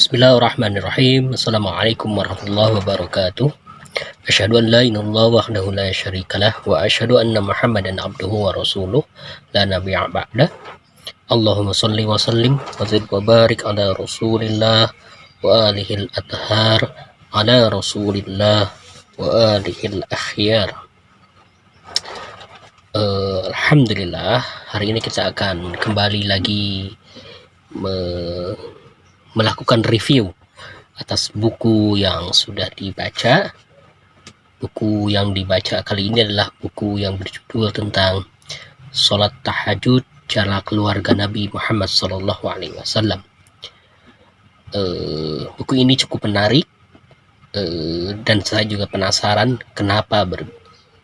Bismillahirrahmanirrahim. Assalamualaikum warahmatullahi wabarakatuh. Asyhadu an la ilaha illallah wahdahu la syarikalah wa asyhadu anna Muhammadan abduhu wa rasuluh la nabiyya ba'dah. Allahumma shalli wa sallim wa zid wa barik ala Rasulillah wa alihil athhar ala Rasulillah wa alihil akhyar. Alhamdulillah, hari ini kita akan kembali lagi melakukan review atas buku yang sudah dibaca. Buku yang dibaca kali ini adalah buku yang berjudul tentang Salat Tahajud Cara Keluarga Nabi Muhammad SAW. Buku ini cukup menarik, dan saya juga penasaran kenapa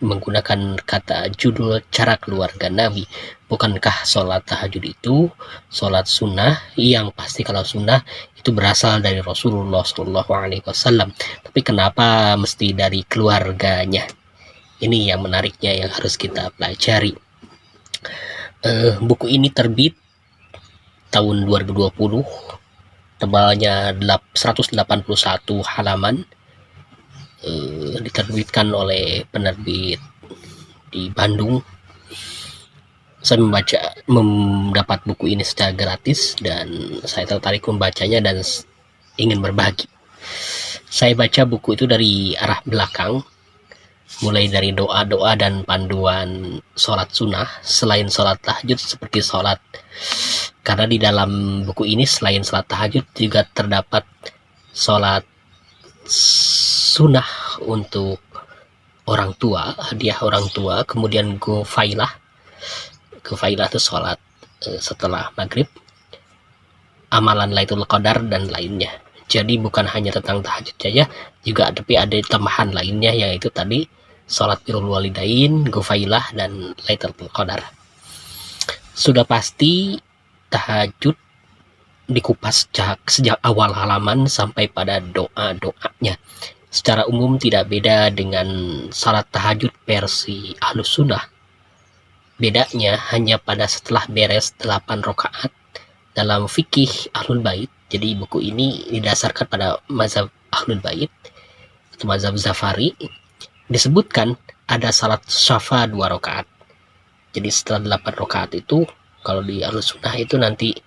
menggunakan kata judul Cara Keluarga Nabi. Bukankah sholat tahajud itu sholat sunnah? Yang pasti kalau sunnah itu berasal dari Rasulullah SAW. Tapi kenapa mesti dari keluarganya? Ini yang menariknya yang harus kita pelajari. Buku ini terbit tahun 2020, tebalnya 181 halaman, diterbitkan oleh penerbit di Bandung. Saya mendapat buku ini secara gratis dan saya tertarik membacanya dan ingin berbagi. Saya baca buku itu dari arah belakang, mulai dari doa-doa dan panduan sholat sunnah selain sholat tahajud seperti sholat, karena di dalam buku ini selain sholat tahajud juga terdapat sholat sunnah untuk orang tua, hadiah orang tua, kemudian gofailah itu sholat setelah maghrib, amalan Lailatul Qadar dan lainnya. Jadi bukan hanya tentang tahajud saja, juga tapi ada tambahan lainnya, yaitu tadi sholat birrul walidain, gofailah, dan Lailatul Qadar. Sudah pasti tahajud dikupas sejak awal halaman sampai pada doa-doanya. Secara umum tidak beda dengan salat tahajud versi Ahlus Sunnah. Bedanya hanya pada setelah beres 8 rakaat dalam fikih Ahlul Bait. Jadi buku ini didasarkan pada mazhab Ahlul Bait atau mazhab Zafari. Disebutkan ada salat syafa 2 rakaat. Jadi setelah 8 rakaat itu, kalau di Ahlus Sunnah itu nanti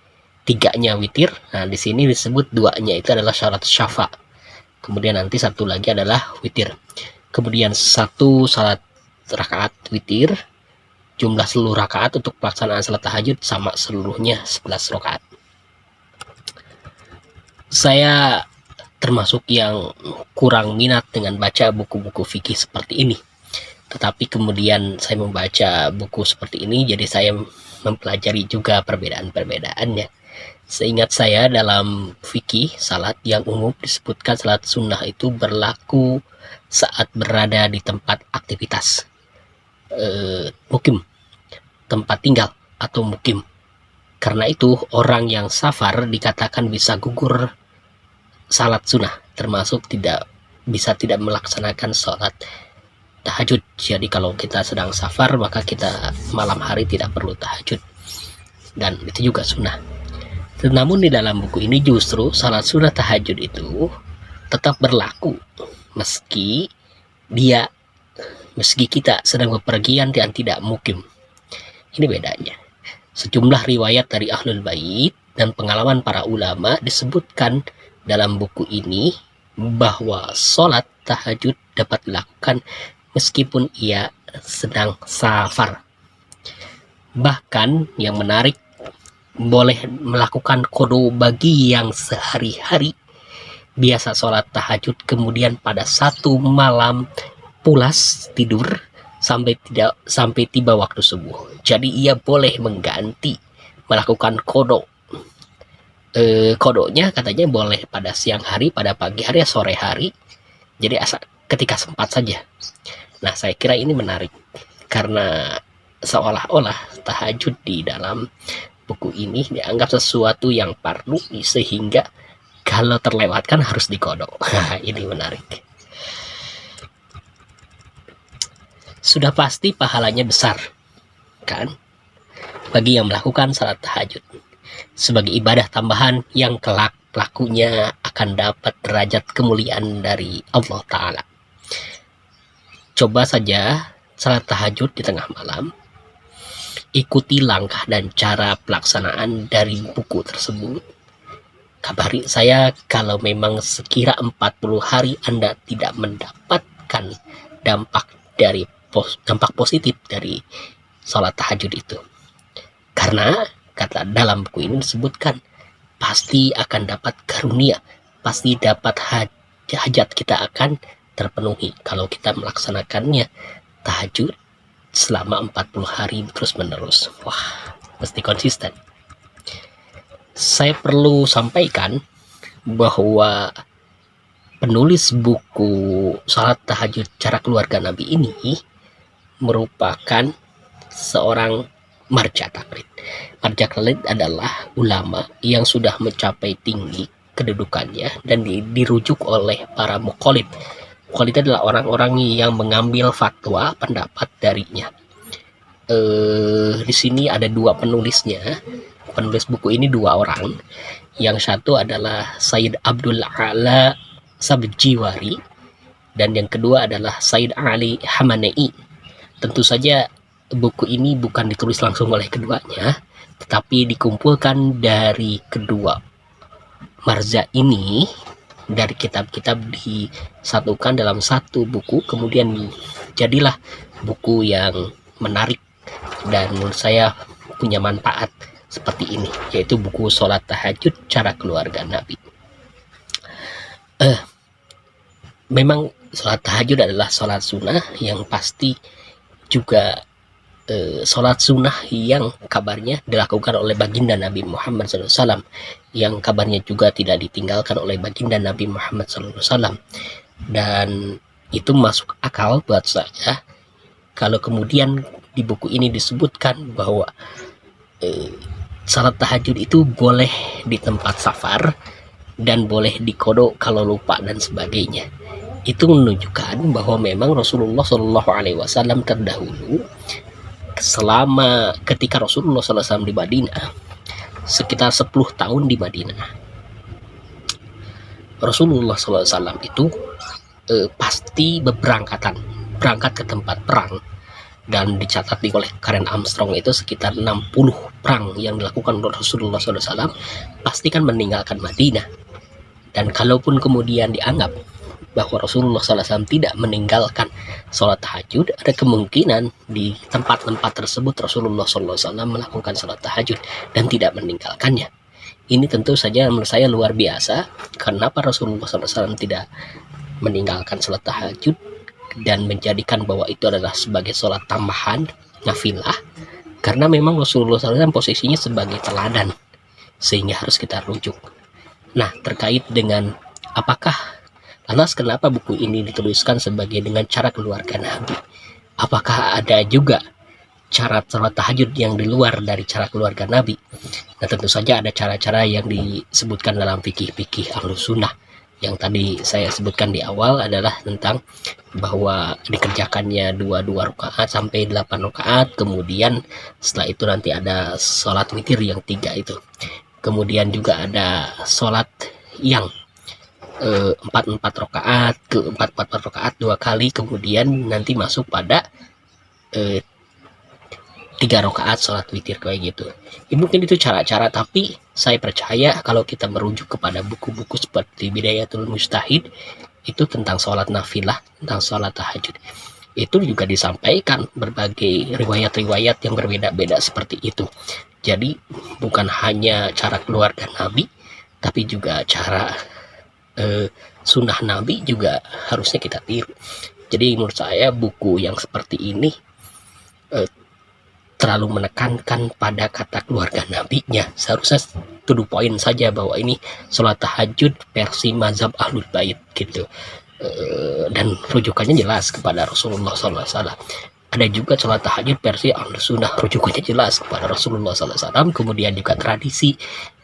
3-nya witir. Nah, di sini disebut 2-nya itu adalah salat syafa. Kemudian nanti 1 lagi adalah witir. Kemudian 1 salat rakaat witir, jumlah seluruh rakaat untuk pelaksanaan salat tahajud sama seluruhnya 11 rakaat. Saya termasuk yang kurang minat dengan baca buku-buku fikih seperti ini. Tetapi kemudian saya membaca buku seperti ini, jadi saya mempelajari juga perbedaan-perbedaannya. Seingat saya dalam fikih salat yang umum disebutkan salat sunnah itu berlaku saat berada di tempat aktivitas, mukim, tempat tinggal atau mukim. Karena itu orang yang safar dikatakan bisa gugur salat sunnah, termasuk tidak melaksanakan sholat tahajud. Jadi kalau kita sedang safar maka kita malam hari tidak perlu tahajud, dan itu juga sunnah. Namun di dalam buku ini justru salat sunnah tahajud itu tetap berlaku meski kita sedang bepergian dan tidak mukim. Ini bedanya. Sejumlah riwayat dari Ahlul Bait dan pengalaman para ulama disebutkan dalam buku ini bahwa sholat tahajud dapat dilakukan meskipun ia sedang safar. Bahkan yang menarik, boleh melakukan qada bagi yang sehari-hari biasa sholat tahajud, kemudian pada 1 malam pulas tidur sampai tiba waktu subuh. Jadi ia boleh mengganti melakukan qada. Kodonya katanya boleh pada siang hari, pada pagi hari, sore hari. Jadi ketika sempat saja. Nah, saya kira ini menarik karena seolah-olah tahajud di dalam buku ini dianggap sesuatu yang fardu, sehingga kalau terlewatkan harus dikodok. Ini menarik. Sudah pasti pahalanya besar, kan, bagi yang melakukan salat tahajud sebagai ibadah tambahan yang kelak pelakunya akan dapat derajat kemuliaan dari Allah Ta'ala. Coba saja salat tahajud di tengah malam, ikuti langkah dan cara pelaksanaan dari buku tersebut. Kabari saya kalau memang sekira 40 hari Anda tidak mendapatkan dampak positif dari salat tahajud itu. Karena kata dalam buku ini disebutkan pasti akan dapat karunia, pasti dapat hajat kita akan terpenuhi kalau kita melaksanakannya tahajud selama 40 hari terus menerus. Wah, mesti konsisten. Saya perlu sampaikan bahwa penulis buku Salat Tahajud Cara Keluarga Nabi ini merupakan seorang marja taqlid. Marja taqlid adalah ulama yang sudah mencapai tinggi kedudukannya dan dirujuk oleh para muqallid. Muqallid adalah orang-orang yang mengambil fatwa pendapat darinya. Di sini ada dua penulisnya. Penulis buku ini dua orang. Yang satu adalah Sayyid Abdul A'la Sabjiwari dan yang kedua adalah Sayyid Ali Hamanei. Tentu saja buku ini bukan ditulis langsung oleh keduanya, tetapi dikumpulkan dari kedua marja ini, dari kitab-kitab disatukan dalam satu buku, kemudian jadilah buku yang menarik dan menurut saya punya manfaat seperti ini, yaitu buku Salat Tahajud Cara Keluarga Nabi. Memang salat tahajud adalah salat sunnah yang pasti juga salat sunnah yang kabarnya dilakukan oleh baginda Nabi Muhammad SAW, yang kabarnya juga tidak ditinggalkan oleh baginda Nabi Muhammad SAW. Dan itu masuk akal buat saya kalau kemudian di buku ini disebutkan bahwa salat tahajud itu boleh di tempat safar dan boleh dikodok kalau lupa dan sebagainya. Itu menunjukkan bahwa memang Rasulullah SAW terdahulu selama ketika Rasulullah SAW di Madinah, sekitar 10 tahun di Madinah, Rasulullah SAW itu pasti berangkat ke tempat perang. Dan dicatat oleh Karen Armstrong itu sekitar 60 perang yang dilakukan oleh Rasulullah SAW pasti kan meninggalkan Madinah. Dan kalaupun kemudian dianggap bahwa Rasulullah SAW tidak meninggalkan sholat tahajud, ada kemungkinan di tempat-tempat tersebut Rasulullah SAW melakukan sholat tahajud dan tidak meninggalkannya. Ini tentu saja menurut saya luar biasa. Kenapa Rasulullah SAW tidak meninggalkan sholat tahajud dan menjadikan bahwa itu adalah sebagai sholat tambahan nafilah? Karena memang Rasulullah SAW posisinya sebagai teladan, sehingga harus kita rujuk. Nah, terkait dengan apakah lantas kenapa buku ini dituliskan sebagai dengan cara keluarga Nabi? Apakah ada juga cara sholat tahajud yang di luar dari cara keluarga Nabi? Nah, tentu saja ada cara-cara yang disebutkan dalam fikih-fikih Ahlus Sunnah. Yang tadi saya sebutkan di awal adalah tentang bahwa dikerjakannya 2 rakaat sampai 8 rakaat, kemudian setelah itu nanti ada sholat witir yang 3 itu, kemudian juga ada sholat yang 4 rakaat ke 4 rakaat 2 kali, kemudian nanti masuk pada 3 rakaat sholat witir kayak gitu. Ya, mungkin itu cara-cara, tapi saya percaya kalau kita merujuk kepada buku-buku seperti Bidayatul Mujtahid itu tentang sholat nafilah, tentang sholat tahajud, itu juga disampaikan berbagai riwayat-riwayat yang berbeda-beda seperti itu. Jadi bukan hanya cara keluarga Nabi, tapi juga cara sunnah Nabi juga harusnya kita tiru. Jadi menurut saya buku yang seperti ini terlalu menekankan pada kata keluarga Nabi-nya. Seharusnya to the point saja bahwa ini sholat tahajud versi mazhab Ahlul Bait gitu. Dan rujukannya jelas kepada Rasulullah SAW. Ada juga sholat tahajud versi Ahlus Sunnah, rujukannya jelas kepada Rasulullah SAW. Kemudian juga tradisi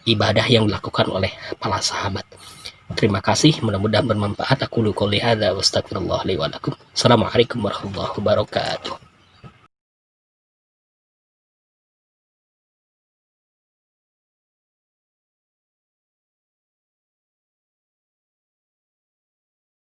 ibadah yang dilakukan oleh para sahabat. Terima kasih, mudah-mudahan bermanfaat. Aku qouli hadza wa astaghfirullah li wa lakum. Assalamualaikum warahmatullahi wabarakatuh.